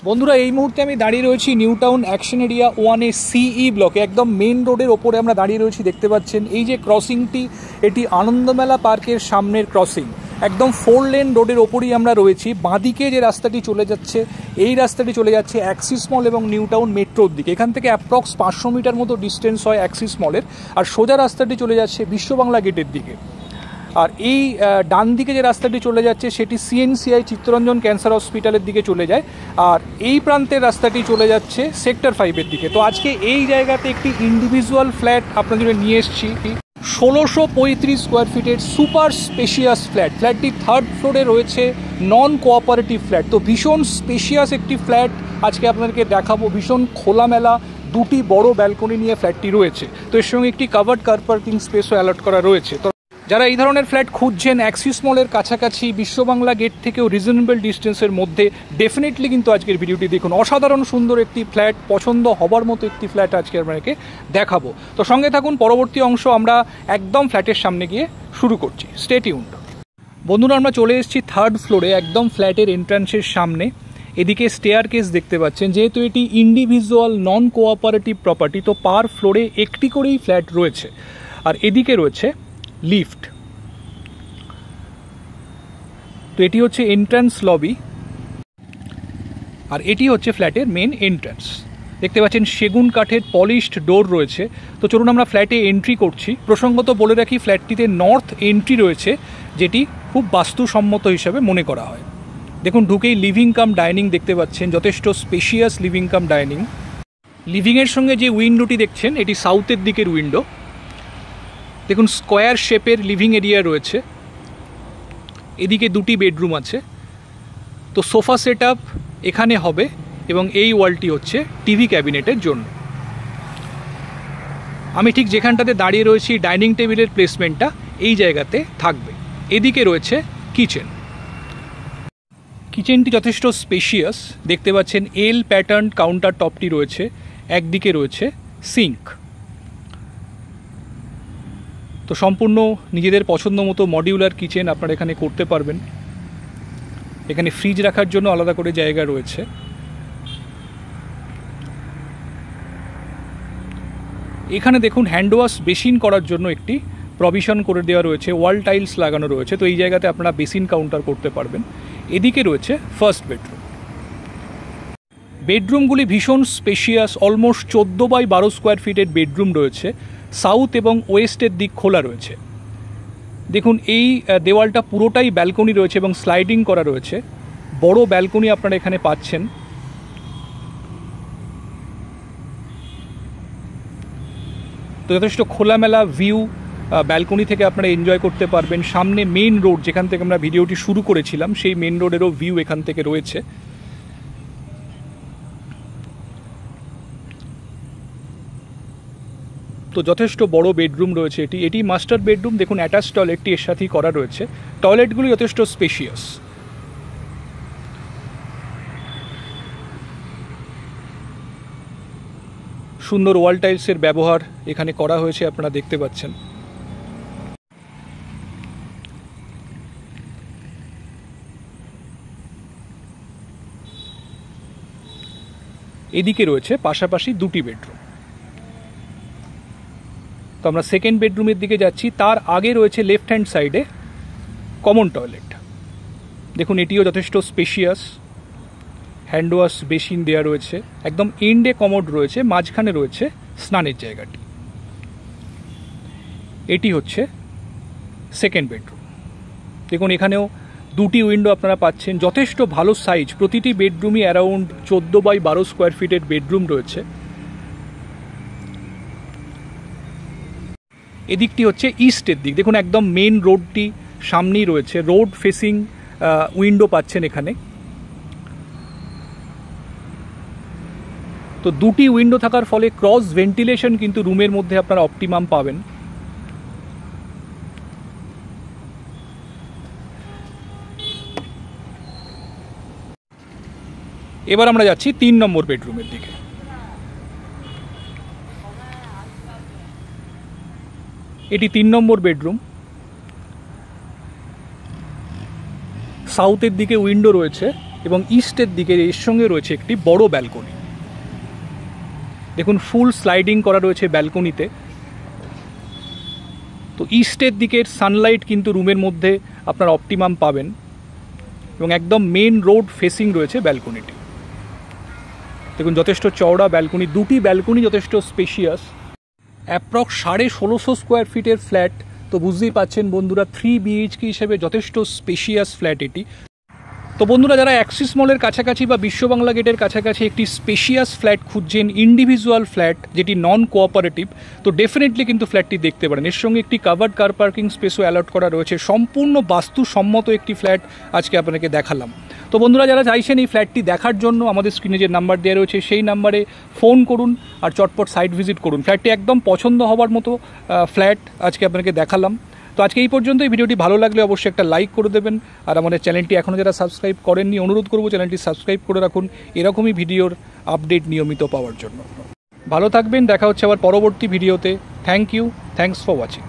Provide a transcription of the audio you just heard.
বন্ধুরা এই মুহূর্তে আমি দাঁড়িয়ে রয়েছি নিউ টাউন অ্যাকশন এরিয়া 1-এ সিই ব্লকে, একদম মেন রোডের ওপরে আমরা দাঁড়িয়ে রয়েছি। দেখতে পাচ্ছেন এই যে ক্রসিংটি, এটি আনন্দমেলা পার্কের সামনের ক্রসিং। একদম 4 লেন রোডের ওপরেই আমরা রয়েছি। বাঁদিকে যে রাস্তাটি চলে যাচ্ছে, এই রাস্তাটি চলে যাচ্ছে অ্যাক্সিস মল এবং নিউ টাউন মেট্রোর দিকে। এখান থেকে অ্যাপ্রক্স 500 মিটার মতো ডিস্টেন্স হয় অ্যাক্সিস মলের। আর সোজা রাস্তাটি চলে যাচ্ছে বিশ্ববাংলা গেটের দিকে। আর এই ডান দিকে যে রাস্তাটি চলে যাচ্ছে সেটি সিএনসিআই চিত্তরঞ্জন ক্যান্সার হসপিটালের দিকে চলে যায়। আর এই প্রান্তের রাস্তাটি চলে যাচ্ছে সেক্টর 5-এর দিকে। তো আজকে এই জায়গাতে একটি ইন্ডিভিজুয়াল ফ্ল্যাট আপনাদের জন্য নিয়ে এসেছি। 1635 স্কোয়ার ফিটের সুপার স্পেশিয়াস ফ্ল্যাট। ফ্ল্যাটটি 3rd ফ্লোরে রয়েছে, নন কোঅপারেটিভ ফ্ল্যাট। তো ভীষণ স্পেশিয়াস একটি ফ্ল্যাট আজকে আপনাদেরকে দেখাবো। ভীষণ খোলামেলা, দুটি বড় ব্যালকনি নিয়ে ফ্ল্যাটটি রয়েছে। তো এর সঙ্গে একটি কাভার্ড কার পার্কিং স্পেসও অ্যালট করা রয়েছে। তো যারা এই ধরনের ফ্ল্যাট খুঁজছেন অ্যাক্সিস মলের কাছাকাছি, বিশ্ববাংলা গেট থেকেও রিজনেবল ডিস্টেন্সের মধ্যে, ডেফিনেটলি কিন্তু আজকের ভিডিওটি দেখুন। অসাধারণ সুন্দর একটি ফ্ল্যাট, পছন্দ হবার মতো একটি ফ্ল্যাট আজকে আপনাকে দেখাবো। তো সঙ্গে থাকুন, পরবর্তী অংশ আমরা একদম ফ্ল্যাটের সামনে গিয়ে শুরু করছি। Stay tuned. বন্ধুরা আমরা চলে এসেছি 3rd ফ্লোরে, একদম ফ্ল্যাটের এন্ট্রান্সের সামনে। এদিকে স্টেয়ার কেস দেখতে পাচ্ছেন। যেহেতু এটি ইন্ডিভিজুয়াল নন কোঅপারেটিভ প্রপার্টি, তো পার ফ্লোরে একটি করেই ফ্ল্যাট রয়েছে। আর এদিকে রয়েছে লিফট। তো এটি হচ্ছে এন্ট্রান্স লবি, আর এটি হচ্ছে ফ্ল্যাটের মেন এন্ট্রান্স। দেখতে পাচ্ছেন সেগুন কাঠের পলিশড ডোর রয়েছে। তো চলুন আমরা ফ্ল্যাটে এন্ট্রি করছি। প্রসঙ্গত বলে রাখি, ফ্ল্যাটটিতে নর্থ এন্ট্রি রয়েছে, যেটি খুব বাস্তুসম্মত হিসাবে মনে করা হয়। দেখুন, ঢুকেই লিভিং কাম ডাইনিং দেখতে পাচ্ছেন, যথেষ্ট স্পেশিয়াস লিভিং কাম ডাইনিং। লিভিংয়ের সঙ্গে যে উইন্ডোটি দেখছেন, এটি সাউথের দিকের উইন্ডো। দেখুন, স্কোয়ার শেপের লিভিং এরিয়া রয়েছে। এদিকে দুটি বেডরুম আছে। তো সোফা সেট আপ এখানে হবে, এবং এই ওয়ালটি হচ্ছে টিভি ক্যাবিনেটের জন্য। আমি ঠিক যেখানটাতে দাঁড়িয়ে রয়েছি, ডাইনিং টেবিলের প্লেসমেন্টটা এই জায়গাতে থাকবে। এদিকে রয়েছে কিচেন। কিচেনটি যথেষ্ট স্পেশিয়াস। দেখতে পাচ্ছেন এল প্যাটার্ন কাউন্টার টপটি রয়েছে। একদিকে রয়েছে সিঙ্ক। তো সম্পূর্ণ নিজেদের পছন্দ মতো মডিউলার কিচেন আপনারা এখানে করতে পারবেন। এখানে ফ্রিজ রাখার জন্য আলাদা করে জায়গা রয়েছে। এখানে দেখুন, হ্যান্ড ওয়াশ বেসিন করার জন্য একটি প্রভিশন করে দেওয়া রয়েছে। ওয়াল টাইলস লাগানো রয়েছে। তো এই জায়গাতে আপনারা বেসিন কাউন্টার করতে পারবেন। এদিকে রয়েছে ফার্স্ট বেডরুম। বেডরুমগুলি ভীষণ স্পেশিয়াস। অলমোস্ট 14x12 স্কোয়ার ফিটের বেডরুম রয়েছে। সাউথ এবং ওয়েস্টের দিক খোলা রয়েছে। দেখুন, এই দেওয়ালটা পুরোটাই ব্যালকনি রয়েছে এবং স্লাইডিং করা রয়েছে। বড় ব্যালকনি আপনারা এখানে পাচ্ছেন। তো যথেষ্ট খোলামেলা ভিউ ব্যালকনি থেকে আপনারা এনজয় করতে পারবেন। সামনে মেন রোড, যেখান থেকে আমরা ভিডিওটি শুরু করেছিলাম, সেই মেন রোডেরও ভিউ এখান থেকে রয়েছে। তো যথেষ্ট বড় বেডরুম রয়েছে এটি মাস্টার বেডরুম। দেখুন, অ্যাটাচ টয়লেটটি এর সাথেই করা রয়েছে। টয়লেটগুলি যথেষ্ট স্পেশিয়াস। সুন্দর ওয়াল টাইলসের ব্যবহার এখানে করা হয়েছে, আপনারা দেখতে পাচ্ছেন। এদিকে রয়েছে পাশাপাশি দুটি বেডরুম। তো আমরা সেকেন্ড বেডরুমের দিকে যাচ্ছি। তার আগে রয়েছে লেফট হ্যান্ড সাইডে কমন টয়লেট। দেখুন, এটিও যথেষ্ট স্পেশিয়াস। হ্যান্ড ওয়াশ বেসিন দেওয়া রয়েছে। একদম এন্ডে কমোড রয়েছে, মাঝখানে রয়েছে স্নানের জায়গাটি। এটি হচ্ছে সেকেন্ড বেডরুম। দেখুন, এখানেও দুটি উইন্ডো আপনারা পাচ্ছেন। যথেষ্ট ভালো সাইজ। প্রতিটি বেডরুমই অ্যারাউন্ড 14x12 স্কোয়ার ফিটের বেডরুম রয়েছে। এদিকটি হচ্ছে ইস্টের দিক। দেখুন, একদম মেন রোডটি সামনেই রয়েছে। রোড ফেসিং উইন্ডো পাচ্ছেন এখানে। তো দুটি উইন্ডো থাকার ফলে ক্রস ভেন্টিলেশন কিন্তু রুমের মধ্যে আপনারা অপটিমাম পাবেন। এবার আমরা যাচ্ছি 3 নম্বর বেডরুমের দিকে। এটি 3 নম্বর বেডরুম। সাউথের দিকে উইন্ডো রয়েছে। এবং ইস্টের দিকে এর সঙ্গে রয়েছে একটি বড় ব্যালকনি। দেখুন ফুল স্লাইডিং করা রয়েছে ব্যালকনিতে। তো ইস্টের দিকের সানলাইট কিন্তু রুমের মধ্যে আপনার অপটিমাম পাবেন এবং একদম মেন রোড ফেসিং রয়েছে ব্যালকনিটি। দেখুন যথেষ্ট চওড়া ব্যালকনি, দুটি ব্যালকনি যথেষ্ট স্পেশিয়াস। অ্যাপ্রক্স 1650 স্কোয়ার ফিটের ফ্ল্যাট, তো বুঝতেই পাচ্ছেন বন্ধুরা 3 BHK হিসেবে যথেষ্ট স্পেশিয়াস ফ্ল্যাট এটি। তো বন্ধুরা যারা অ্যাক্সিস মলের কাছাকাছি বা বিশ্ববাংলা গেটের কাছাকাছি একটি স্পেশিয়াস ফ্ল্যাট খুঁজছেন, ইন্ডিভিজুয়াল ফ্ল্যাট যেটি নন কোঅপারেটিভ, তো ডেফিনেটলি কিন্তু ফ্ল্যাটটি দেখতে পারেন। এর সঙ্গে একটি কাভার্ড কার পার্কিং স্পেসও অ্যালট করা রয়েছে। সম্পূর্ণ বাস্তুসম্মত একটি ফ্ল্যাট আজকে আপনাকে দেখালাম। তো বন্ধুরা যারা চাইছেন এই ফ্ল্যাটটি দেখার জন্য আমাদের স্ক্রিনে যে নাম্বার দেওয়া রয়েছে সেই নাম্বারে ফোন করুন আর চটপট সাইট ভিজিট করুন। ফ্ল্যাটটি একদম পছন্দ হওয়ার মতো ফ্ল্যাট আজকে আপনাকে দেখালাম। তো আজকে এই পর্যন্ত। এই ভিডিওটি ভালো লাগলে অবশ্যই একটা লাইক করে দেবেন, আর আমাদের চ্যানেলটি এখনও যারা সাবস্ক্রাইব করেননি অনুরোধ করব চ্যানেলটি সাবস্ক্রাইব করে রাখুন এরকমই ভিডিওর আপডেট নিয়মিত পাওয়ার জন্য। ভালো থাকবেন, দেখা হচ্ছে আবার পরবর্তী ভিডিওতে। Thank you, thanks for watching.